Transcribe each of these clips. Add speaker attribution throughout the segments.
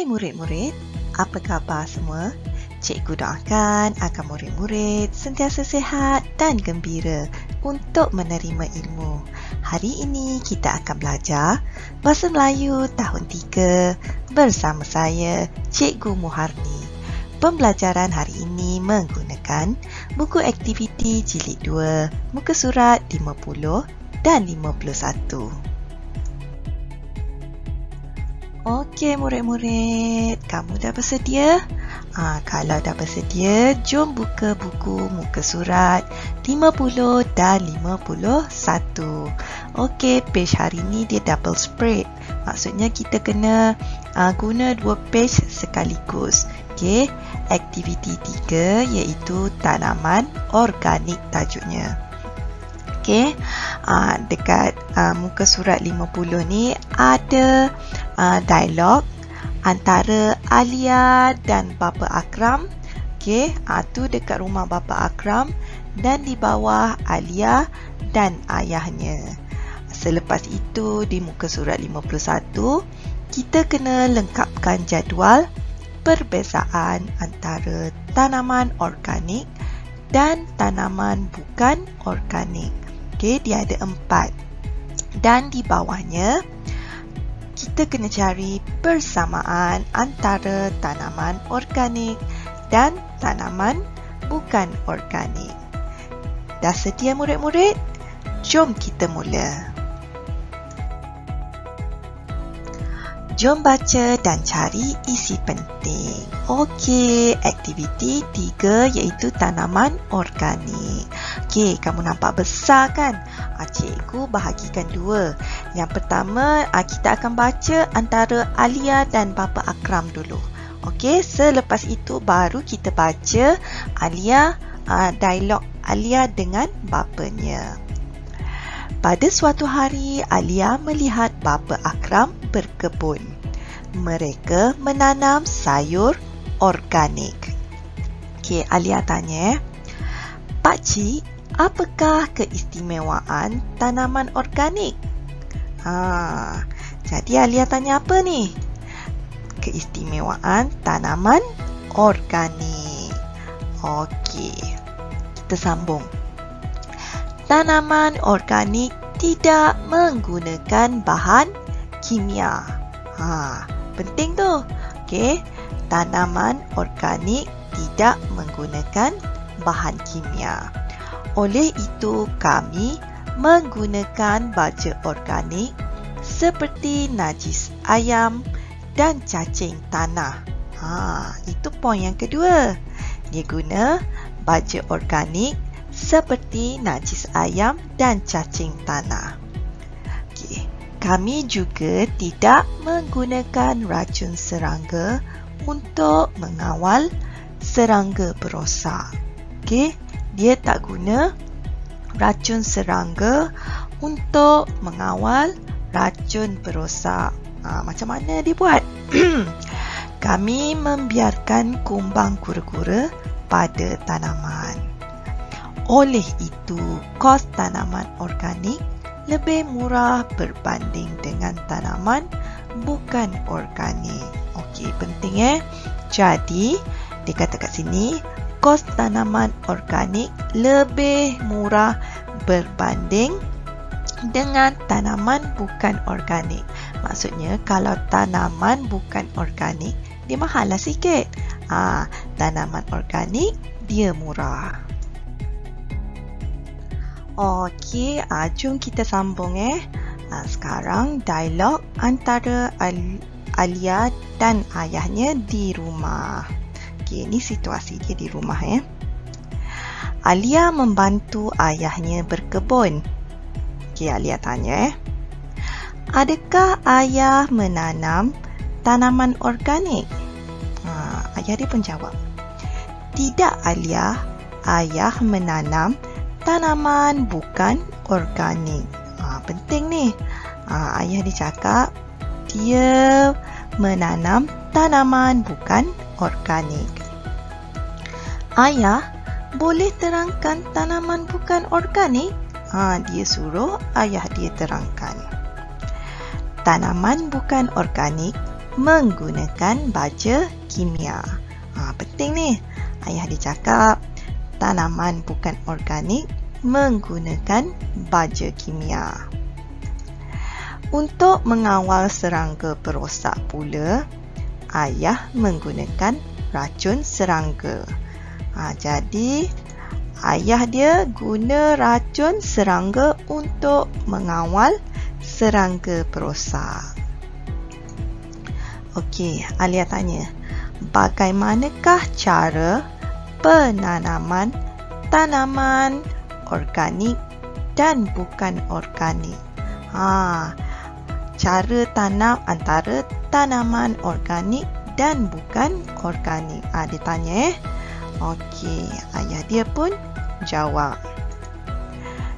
Speaker 1: Hai murid-murid, apa khabar semua? Cikgu doakan agar murid-murid sentiasa sihat dan gembira untuk menerima ilmu. Hari ini kita akan belajar Bahasa Melayu tahun 3 bersama saya, Cikgu Muharni. Pembelajaran hari ini menggunakan buku aktiviti jilid 2, muka surat 50 dan 51. Okey murid-murid, kamu dah bersedia? Kalau dah bersedia, jom buka buku muka surat 50 dan 51. Okey, page hari ni dia double spread. Maksudnya kita kena guna dua page sekaligus. Okey, aktiviti 3 iaitu tanaman organik tajuknya. Okey, dekat muka surat 50 ni ada dialog antara Alia dan Bapa Akram. Okey, tu dekat rumah Bapa Akram dan di bawah Alia dan ayahnya. Selepas itu di muka surat 51, kita kena lengkapkan jadual perbezaan antara tanaman organik dan tanaman bukan organik. Okey, dia ada 4. Dan di bawahnya kita kena cari persamaan antara tanaman organik dan tanaman bukan organik. Dah sedia murid-murid? Jom kita mula. Jom baca dan cari isi penting. Okey, aktiviti 3 iaitu tanaman organik. Okey, kamu nampak besar kan? Cikgu bahagikan 2. Yang pertama, kita akan baca antara Alia dan Bapa Akram dulu. Okey, selepas itu baru kita baca dialog Alia dengan bapanya. Pada suatu hari, Alia melihat Bapa Akram berkebun. Mereka menanam sayur organik. Okey, Alia tanya, Pakcik, apakah keistimewaan tanaman organik? Jadi Alia tanya apa ni? Keistimewaan tanaman organik. Okey, kita sambung. Tanaman organik tidak menggunakan bahan kimia. Penting tu. Okey, tanaman organik tidak menggunakan bahan kimia. Oleh itu, kami menggunakan baja organik seperti najis ayam dan cacing tanah. Itu poin yang kedua. Dia guna baja organik seperti najis ayam dan cacing tanah. Okay. Kami juga tidak menggunakan racun serangga untuk mengawal serangga berosak. Okay. Dia tak guna racun serangga untuk mengawal racun berosak. Macam mana dia buat? Kami membiarkan kumbang kura-kura pada tanaman. Oleh itu, kos tanaman organik lebih murah berbanding dengan tanaman bukan organik. Okey, penting Jadi, dia kata kat sini, kos tanaman organik lebih murah berbanding dengan tanaman bukan organik. Maksudnya, kalau tanaman bukan organik, dia mahal lah sikit. Tanaman organik, dia murah. Okey, jom kita sambung sekarang dialog antara Alia dan ayahnya di rumah. Okey, ini situasi dia di rumah Alia membantu ayahnya berkebun. Okey, Alia tanya adakah ayah menanam tanaman organik? Ayah dia pun jawab, tidak Alia, ayah menanam tanaman bukan organik. Penting ni. Ayah dia cakap dia menanam tanaman bukan organik. Ayah, boleh terangkan tanaman bukan organik? Dia suruh ayah dia terangkan. Tanaman bukan organik menggunakan baja kimia. Penting ni. Ayah dia cakap, tanaman bukan organik menggunakan baja kimia. Untuk mengawal serangga perosak pula, ayah menggunakan racun serangga. Jadi, ayah dia guna racun serangga untuk mengawal serangga perosak. Okey, Alia tanya, bagaimanakah cara penanaman tanaman organik dan bukan organik? Cara tanam antara tanaman organik dan bukan organik. Dia tanya Okey, ayah dia pun jawab.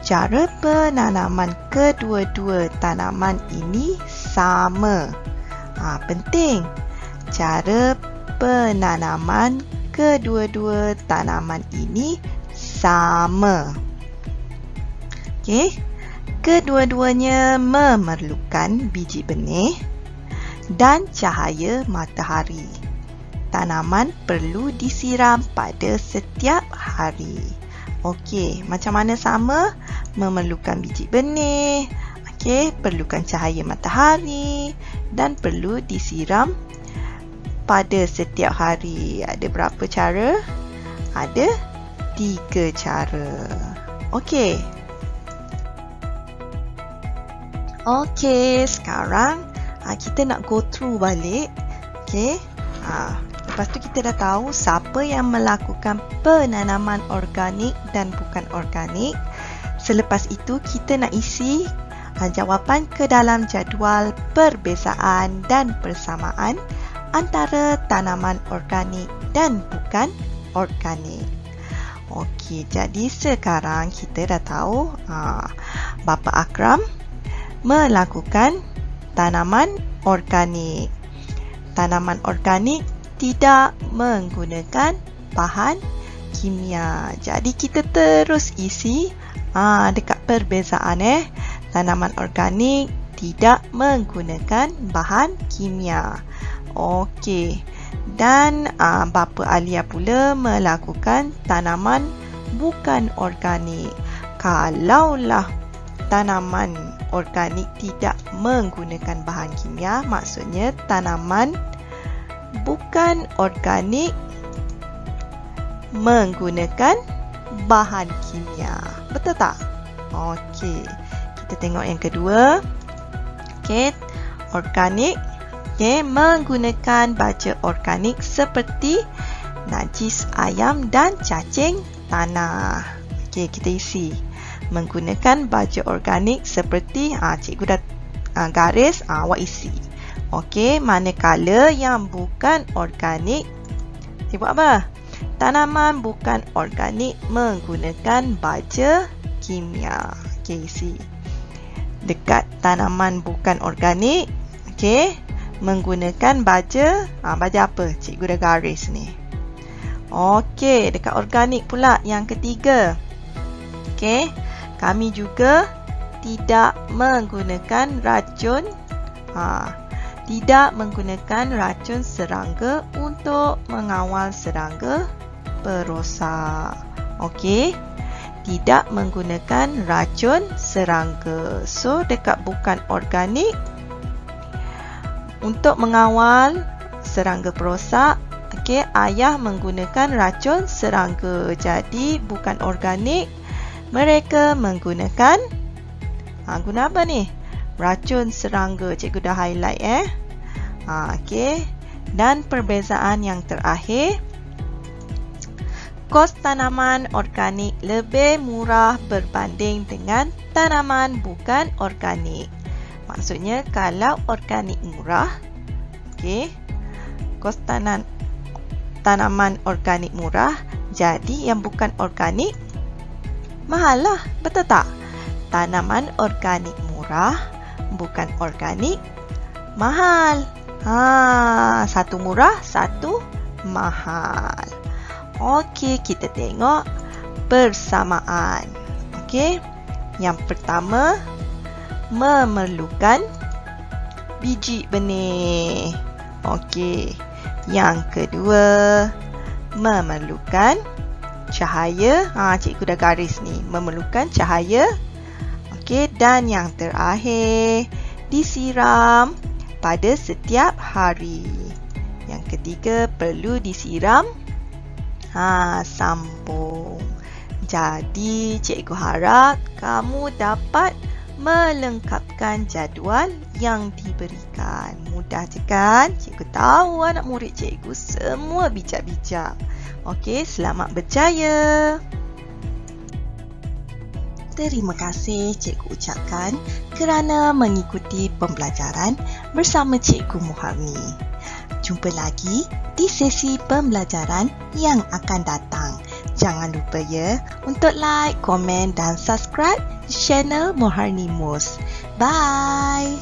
Speaker 1: Cara penanaman kedua-dua tanaman ini sama. Penting. Cara penanaman kedua-dua tanaman ini sama. Okey. Kedua-duanya memerlukan biji benih dan cahaya matahari. Tanaman perlu disiram pada setiap hari. Okey, macam mana sama? Memerlukan biji benih, perlukan cahaya matahari dan perlu disiram pada setiap hari. Ada berapa cara? Ada 3 cara. Okey, sekarang kita nak go through balik. Lepas tu kita dah tahu siapa yang melakukan penanaman organik dan bukan organik. Selepas itu kita nak isi jawapan ke dalam jadual perbezaan dan persamaan antara tanaman organik dan bukan organik. Okey, jadi sekarang kita dah tahu Bapa Akram melakukan tanaman organik. Tanaman organik tidak menggunakan bahan kimia. Jadi kita terus isi dekat perbezaan tanaman organik tidak menggunakan bahan kimia. Okey. Dan Bapa Alia pula melakukan tanaman bukan organik. Kalaulah tanaman organik tidak menggunakan bahan kimia, maksudnya tanaman bukan organik menggunakan bahan kimia. Betul tak? Okey. Kita tengok yang kedua. Organik. Menggunakan baja organik seperti najis ayam dan cacing tanah. Kita isi. Menggunakan baja organik seperti cikgu dah garis, awak isi. Manakala yang bukan organik, cikgu buat apa? Tanaman bukan organik menggunakan baja kimia. Isi. Dekat tanaman bukan organik, menggunakan baja apa? Cikgu dah garis ni. Dekat organik pula yang ketiga. Kami juga tidak menggunakan racun serangga untuk mengawal serangga perosak. Tidak menggunakan racun serangga. So dekat bukan organik, untuk mengawal serangga perosak, ayah menggunakan racun serangga. Jadi bukan organik, mereka menggunakan guna apa ni? Racun serangga. Cikgu dah highlight Dan perbezaan yang terakhir, kos tanaman organik lebih murah berbanding dengan tanaman bukan organik. Maksudnya kalau organik murah, kos tanaman organik murah, jadi yang bukan organik mahal lah. Betul tak? Tanaman organik murah, bukan organik mahal. Satu murah, satu mahal. Kita tengok persamaan. Yang pertama, memerlukan biji benih. Okey. Yang kedua, memerlukan cahaya. Cikgu dah garis ni. Memerlukan cahaya. Okey, dan yang terakhir, disiram pada setiap hari. Yang ketiga, perlu disiram. Sambung. Jadi, cikgu harap kamu dapat melengkapkan jadual yang diberikan. Mudah je kan? Cikgu tahu anak murid cikgu semua bijak-bijak. Okey, selamat berjaya. Terima kasih cikgu ucapkan kerana mengikuti pembelajaran bersama Cikgu Muharni. Jumpa lagi di sesi pembelajaran yang akan datang. Jangan lupa ya untuk like, komen dan subscribe channel Muharni Mus. Bye!